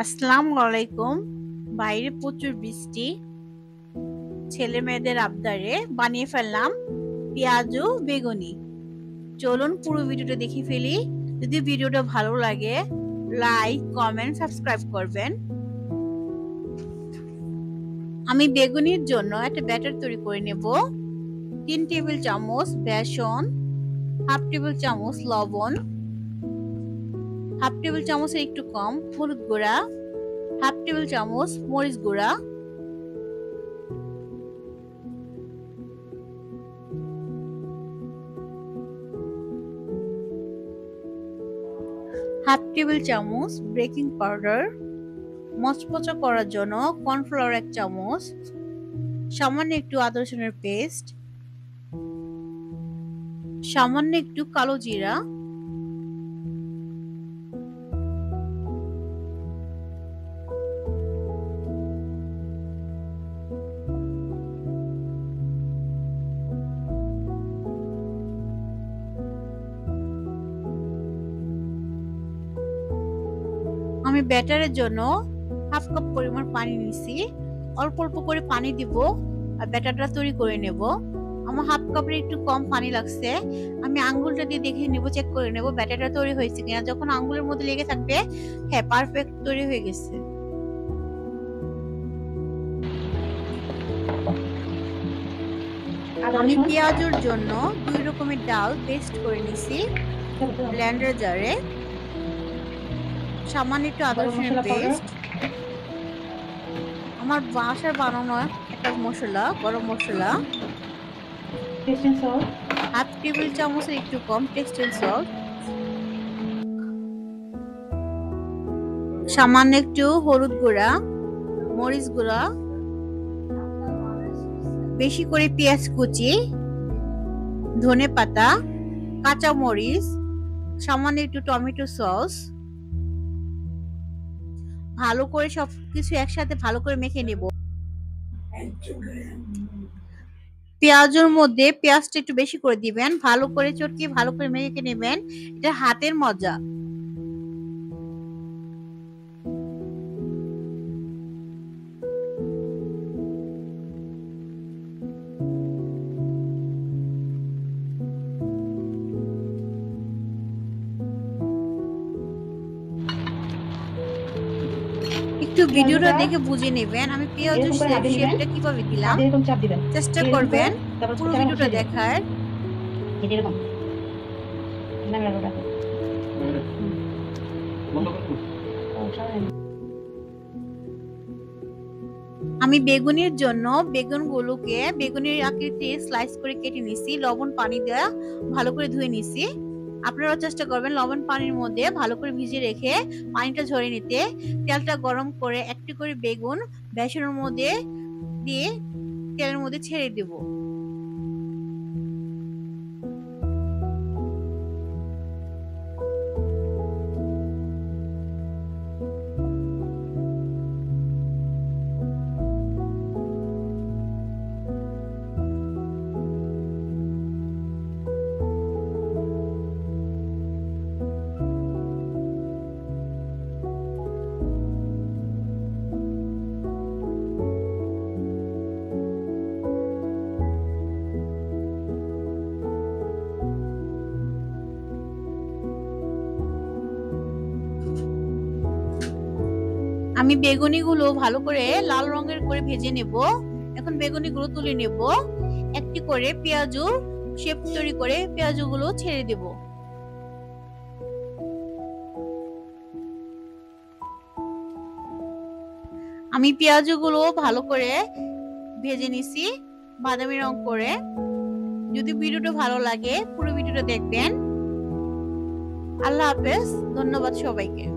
আসসালামু আলাইকুম। বাইরে প্রচুর বৃষ্টি। ছেলে মেয়েদের আবদারে বানিয়ে ফেললাম পেঁয়াজু বেগুনি। চলুন পুরো ভিডিওটা দেখে ফেলি। যদি ভিডিওটা ভালো লাগে লাইক কমেন্ট সাবস্ক্রাইব করবেন। আমি বেগুনির জন্য একটা ব্যাটার তৈরি করে নেব। 3 টেবিল চামচ বেসন, হাফ টেবিল চামচ লবণ, হাফ টেবিল চামচের একটু কম হলুদ গুঁড়া, হাফ টেবিল চামচ মরিচ গুঁড়া, হাফ টেবিল চামচ বেকিং পাউডার, মচমচা করার জন্য কর্নফ্লাওয়ার 1 চামচ, সামান্য একটু আদা রসুনের পেস্ট, সামান্য একটু কালো জিরা, আমি ব্যাটারের জন্য হাফ কাপ পরিমাণ পানি নিছি। অল্প অল্প করে পানি দিব আর ব্যাটারটা তৈরি করে নেব। আমার হাফ কাপের একটু কম পানি লাগছে। আমি আঙ্গুলটা দিয়ে দেখে নেব, চেক করে নেব ব্যাটারটা তৈরি হয়েছে কিনা। যখন আঙ্গুলের মধ্যে লেগে থাকবে হ্যাঁ পারফেক্ট তৈরি হয়ে গেছে। আমি পেঁয়াজুর জন্য 2 রকমের ডাল পেস্ট করে নিছি ব্লেন্ডার জারে। সামান্য একটু আদা রসুনের পেস্ট, আমার বাসার বানানো একটা মশলা গরম মশলা, হাফ টেবিল চামচের একটু কম টেস্টেল সল্ট, সামান্য একটু হলুদ গুঁড়া, মরিচ গুঁড়া, বেশি করে পেঁয়াজ কুচি, ধনে পাতা, কাঁচা মরিচ, সামান্য একটু টমেটো সস। ভালো করে সবকিছু একসাথে ভালো করে মেখে নেব। পেঁয়াজের মধ্যে পেঁয়াজটা একটু বেশি করে দিবেন, ভালো করে চটকিয়ে ভালো করে মেখে নেবেন। এটা হাতের মজা। একটু ভিডিওটা দেখে বুঝে নেবেন আমি পেঁয়াজের শেপটা কিভাবে দিলাম। চেষ্টা করবেন পুরো ভিডিওটা দেখার। আমি বেগুনের জন্য বেগুনের আকৃতি স্লাইস করে কেটে নিছি, লবণ পানি দিয়ে ভালো করে ধুয়ে নিছি। আপনারাও চেষ্টা করবেন লবণ পানির মধ্যে ভালো করে ভিজিয়ে রেখে পানিটা ঝরিয়ে নিতে। তেলটা গরম করে একটি করে বেগুন বেসনের মধ্যে দিয়ে তেলের মধ্যে ছেড়ে দেব। আমি বেগুনিগুলো ভালো করে লাল রঙের করে ভেজে নেব। এখন বেগুনিগুলো তুলে নেব। একটি করে পেঁয়াজু শেপ তৈরি করে পেঁয়াজুগুলো ছেড়ে দেব। আমি পেঁয়াজুগুলো ভালো করে ভেজে নিছি বাদামি রং করে। যদি ভিডিওটা ভালো লাগে পুরো ভিডিওটা দেখবেন। আল্লাহ হাফেজ, ধন্যবাদ সবাইকে।